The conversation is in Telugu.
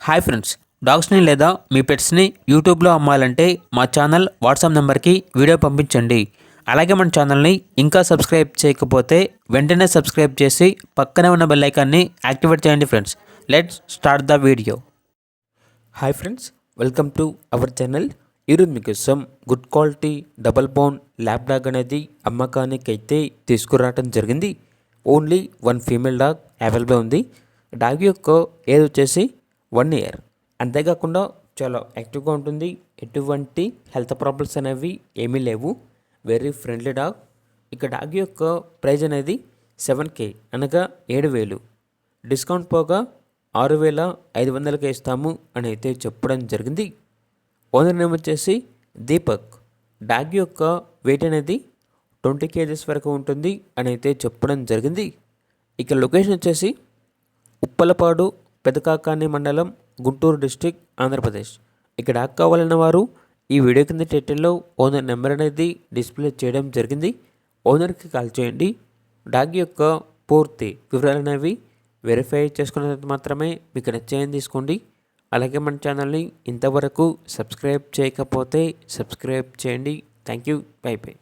హాయ్ ఫ్రెండ్స్, డాగ్స్ని లేదా మీ పెట్స్ని యూట్యూబ్లో అమ్మాలంటే మా ఛానల్ వాట్సాప్ నెంబర్కి వీడియో పంపించండి. అలాగే మన ఛానల్ని ఇంకా సబ్స్క్రైబ్ చేయకపోతే వెంటనే సబ్స్క్రైబ్ చేసి పక్కనే ఉన్న బెల్ ఐకాన్ని యాక్టివేట్ చేయండి friends. Let's start the video. Hi friends, welcome to our channel. ఈరోజు మీకోసం good quality double bone lab dog అనేది అమ్మకానికి అయితే తీసుకురావడం జరిగింది. Only one female dog available ఉంది. డాగ్ యొక్క ఏజ్ వచ్చేసి 1 year. అంతేకాకుండా చాలా యాక్టివ్గా ఉంటుంది. ఎటువంటి హెల్త్ ప్రాబ్లమ్స్ అనేవి ఏమీ లేవు. Very friendly dog. ఇక డాగ్ యొక్క ప్రైజ్ అనేది 7K అనగా 7,000. డిస్కౌంట్ పోగా 6,500కి ఇస్తాము అని అయితే చెప్పడం జరిగింది. ఓనర్ నేమ్ వచ్చేసి దీపక్. డాగ్ యొక్క వెయిట్ అనేది 20 kgs వరకు ఉంటుంది అని అయితే చెప్పడం జరిగింది. ఇక లొకేషన్ వచ్చేసి ఉప్పలపాడు, పెదకాకాని మండలం, గుంటూరు డిస్ట్రిక్ట్, ఆంధ్రప్రదేశ్. ఇక్కడ డాగ్ కావాలన్న వారు ఈ వీడియో కింద టైటిల్లో ఓనర్ నెంబర్ అనేది డిస్ప్లే చేయడం జరిగింది. ఓనర్కి కాల్ చేయండి. డాగ్ యొక్క పూర్తి వివరాలు అనేవి వెరిఫై చేసుకున్న తర్వాత మాత్రమే మీకు నచ్చేయని తీసుకోండి. అలాగే మన ఛానల్ని ఇంతవరకు సబ్స్క్రైబ్ చేయకపోతే సబ్స్క్రైబ్ చేయండి. Thank you. By by.